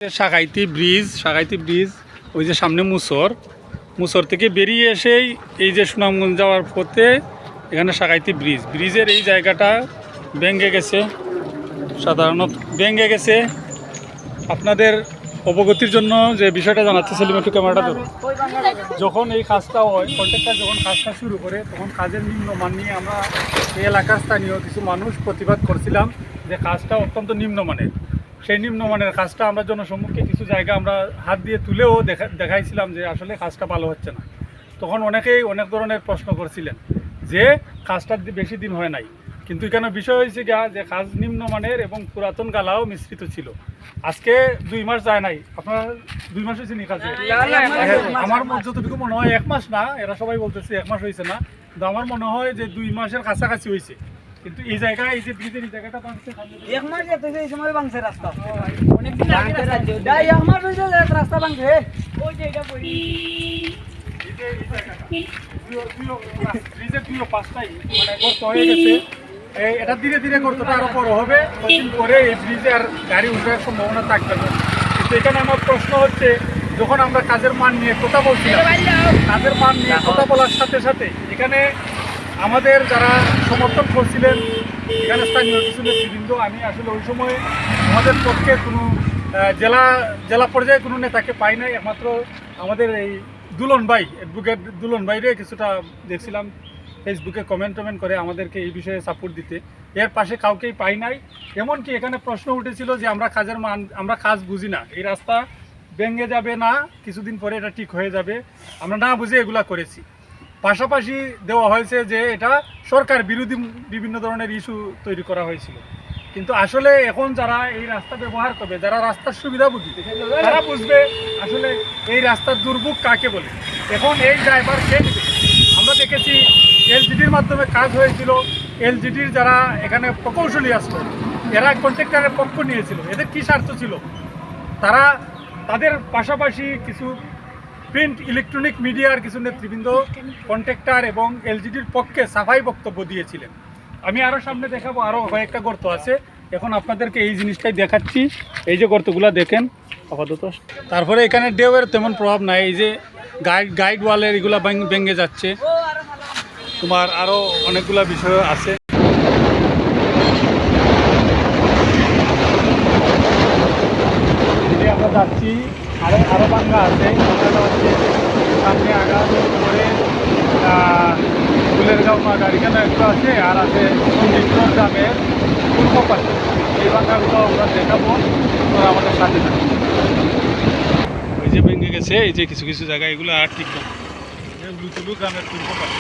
সাগাইতি bridge ওই যে সামনে মুসর থেকে বেরিয়ে এসেই এই যে সুনামগঞ্জ যাওয়ার পথে এখানে সাগাইতি ব্রিজের এই জায়গাটা ভেঙে গেছে, সাধারণত ভেঙে গেছে। আপনাদের অবগতির জন্য যে বিষয়টা জানাচ্ছে, সেলিম একটু ক্যামেরাটা ধরো। যখন এই কাজটা হয়, কন্ট্রাক্টর যখন কাজটা শুরু করে, তখন কাজের নিম্নমান নিয়ে আমরা এই এলাকার স্থানীয় কিছু মানুষ প্রতিবাদ করছিলাম যে কাজটা অত্যন্ত নিম্নমানের। সেই নিম্নমানের কাজটা আমরা জনসম্মুখে কিছু জায়গা আমরা হাত দিয়ে তুলেও দেখাইছিলাম যে আসলে কাজটা ভালো হচ্ছে না। তখন অনেকেই অনেক ধরনের প্রশ্ন করছিলেন যে কাজটা বেশি দিন হয় নাই, কিন্তু এখানে বিষয় হয়েছে গিয়া যে কাজ নিম্নমানের এবং পুরাতন গালাও মিশ্রিত ছিল। আজকে 2 মাস যায় নাই, আপনার 2 মাস হয়েছে নি কাজে? আমার যতটুকু মনে হয় 1 মাস না, এরা সবাই বলতেছে 1 মাস হয়েছে না, কিন্তু আমার মনে হয় যে 2 মাসের কাছাকাছি হয়েছে। কিন্তু এই জায়গায় এই যে ব্রিজের এই জায়গাটা ভাঙছে, 1 মাস যেতে এই সময় ভাঙছে রাস্তা, অনেকদিন আগে রাজ্য দাই 1 মাস হইছে রাস্তা ভাঙছে। ওই যে এটা বলি এই যে এই জায়গাটা ব্রিজের 2-5টাই মানে গর্ত হয়ে গেছে। এটা ধীরে ধীরে গর্তটা আরো বড় হবে, কয়েকদিন পরে এই ব্রিজে আর গাড়ি উঠার সম্ভাবনা থাকবে না। কিন্তু এখানে আমার প্রশ্ন হচ্ছে, যখন আমরা কাজের মান নিয়ে কথা বলছিলাম, কাজের মান নিয়ে কথা বলার সাথে সাথে এখানে আমাদের যারা সমর্থন করছিলেন, এখানে স্থানীয় কিছু নেতৃবৃন্দ, আমি আসলে ওই সময় আমাদের পক্ষে কোনো জেলা পর্যায়ে কোনো নেতাকে পাই নাই, একমাত্র আমাদের এই দুলন ভাই, অ্যাডভোকেট দুলন ভাইরে কিছুটা দেখছিলাম ফেসবুকে কমেন্ট করে আমাদেরকে এই বিষয়ে সাপোর্ট দিতে। এর পাশে কাউকেই পাই নাই। এমনকি এখানে প্রশ্ন উঠেছিল যে আমরা কাজ বুঝি না, এই রাস্তা ভেঙে যাবে না, কিছুদিন পরে এটা ঠিক হয়ে যাবে, আমরা না বুঝে এগুলা করেছি। পাশাপাশি দেওয়া হয়েছে যে এটা সরকার বিরোধী বিভিন্ন ধরনের ইস্যু তৈরি করা হয়েছিল। কিন্তু আসলে এখন যারা এই রাস্তা ব্যবহার করবে, যারা রাস্তার সুবিধাভোগী, তারা বুঝবে আসলে এই রাস্তার দুর্ভোগ কাকে বলে। এখন এই ড্রাইভার কে নেবে? আমরা দেখেছি এলজিডির মাধ্যমে কাজ হয়েছিল, এলজিডির যারা এখানে প্রকৌশলী আসলো, এরা কন্ট্রাক্টরের পক্ষ নিয়েছিল। এদের কী স্বার্থ ছিল? তাদের পাশাপাশি কিছু প্রিন্ট ইলেকট্রনিক মিডিয়ার কিছু নেতৃবৃন্দ কন্ট্রাক্টর এবং এলজিডির পক্ষে সাফাই বক্তব্য দিয়েছিলেন। আমি আরও সামনে দেখাবো, আরও কয়েকটা গর্ত আছে। এখন আপনাদেরকে এই জিনিসটাই দেখাচ্ছি, এই যে গর্তগুলো দেখেন আপাতত। তারপরে এখানে ডেউয়ের তেমন প্রভাব নাই, এই যে গাইড ওয়ালের এগুলা ভেঙে যাচ্ছে। তোমার আরও অনেকগুলা বিষয় আছে। আমরা যাচ্ছি, আরও ভাঙ্গা আছে। হচ্ছে সামনে আগানোর পরে গুলেরগাঁও গাড়িখানা একটু আছে, আর আছে সন্দীপপুর গ্রামের পূর্ব পাশে। এই ভাঙ্গাগুলো আমরা দেখাবো, তোরা আমাদের সাথে থাকবে। ওই যে ভেঙে গেছে, এই যে কিছু কিছু জায়গায় এগুলো আর ঠিক না। লুতুলু গ্রামের পূর্ব পাশে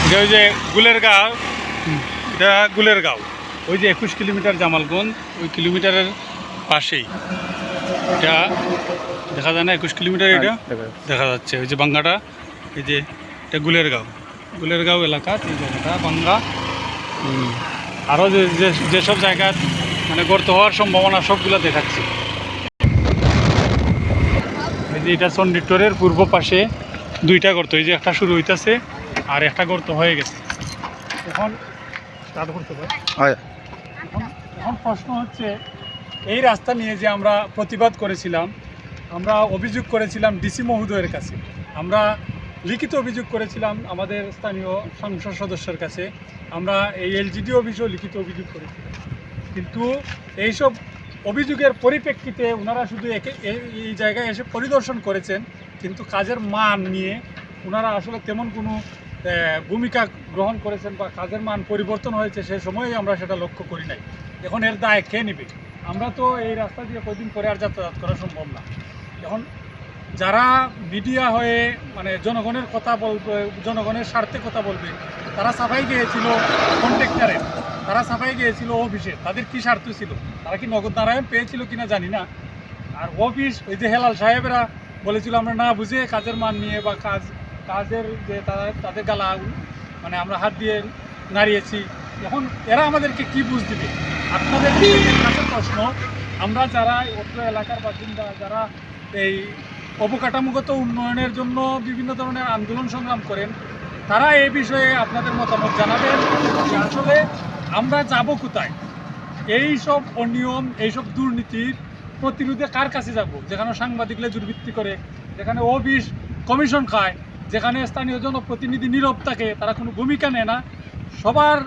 এটা ওই যে গুলেরগাঁও, এটা গুলেরগাঁও, ওই যে 21 কিলোমিটার জামালগঞ্জ, ওই কিলোমিটারের পাশেই এটা দেখা যায় না, 21 কিলোমিটার এটা দেখা যাচ্ছে। ওই যে বাঙ্গাটা, এই যে এটা গুলেরগাঁও এলাকা, এই জায়গাটা বাঙ্গা। আরও যেসব জায়গা মানে গর্ত হওয়ার সম্ভাবনা সবগুলো দেখাচ্ছি। এই যে এটা চণ্ডীটোরের পূর্ব পাশে 2টা গর্ত, এই যে একটা শুরু হইতেছে আর একটা গর্ত হয়ে গেছে। এখন স্টার্ট করতে পারে। এখন প্রশ্ন হচ্ছে, এই রাস্তা নিয়ে যে আমরা প্রতিবাদ করেছিলাম, আমরা অভিযোগ করেছিলাম ডিসি মহোদয়ের কাছে, আমরা লিখিত অভিযোগ করেছিলাম আমাদের স্থানীয় সংসদ সদস্যের কাছে, আমরা এই এলজিডি অফিসেও লিখিত অভিযোগ করেছিলাম। কিন্তু এইসব অভিযোগের পরিপ্রেক্ষিতে ওনারা শুধু এই জায়গায় এসে পরিদর্শন করেছেন, কিন্তু কাজের মান নিয়ে ওনারা আসলে তেমন কোনো ভূমিকা গ্রহণ করেছেন বা কাজের মান পরিবর্তন হয়েছে সে সময়ে আমরা সেটা লক্ষ্য করি নাই। এখন এর দায় কে নেবে? আমরা তো এই রাস্তা দিয়ে কয়েকদিন পরে আর যাতায়াত করা সম্ভব না। এখন যারা মিডিয়া হয়ে মানে জনগণের কথা বলবে, জনগণের স্বার্থে কথা বলবে, তারা সাফাই গিয়েছিল কন্ট্রাক্টরের, তারা সাফাই গিয়েছিল অফিসে। তাদের কী স্বার্থ ছিল? তারা কি নগদ নারায়ণ পেয়েছিল কিনা জানি না। আর অফিস, ওই যে হেলাল সাহেবরা বলেছিল আমরা না বুঝে কাজের মান নিয়ে বা কাজের যে তাদের গালা মানে আমরা হাত দিয়ে নাড়িয়েছি। এখন এরা আমাদেরকে কি বুঝ দিবে? আপনাদের কাছে প্রশ্ন, আমরা যারা অত্র এলাকার বাসিন্দা, যারা এই অবকাঠামোগত উন্নয়নের জন্য বিভিন্ন ধরনের আন্দোলন সংগ্রাম করেন, তারা এই বিষয়ে আপনাদের মতামত জানাবেন যে আসলে আমরা যাব কোথায়। এইসব অনিয়ম, এইসব দুর্নীতির প্রতিরোধে কার কাছে যাব? যেখানে সাংবাদিকরা দুর্বৃত্তি করে, যেখানে অফিস কমিশন খায়, যেখানে স্থানীয় জনপ্রতিনিধি নীরব থাকে, তারা কোনো ভূমিকা নেয় না। সবার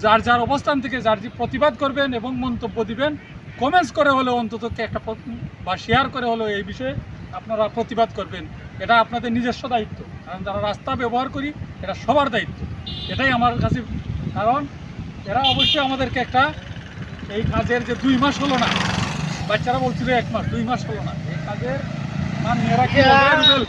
যার যার অবস্থান থেকে যার যে প্রতিবাদ করবেন এবং মন্তব্য দিবেন, কমেন্টস করে হলেও অন্তত একটা বা শেয়ার করে হলেও এই বিষয়ে আপনারা প্রতিবাদ করবেন। এটা আপনাদের নিজস্ব দায়িত্ব, কারণ যারা রাস্তা ব্যবহার করি এটা সবার দায়িত্ব। এটাই আমার কাছে, কারণ এরা অবশ্যই আমাদেরকে একটা এই কাজের যে 2 মাস হলো না, বাচ্চারা বলছিল 1 মাস, 2 মাস হলো না এই কাজের মান এরা কি বলবে?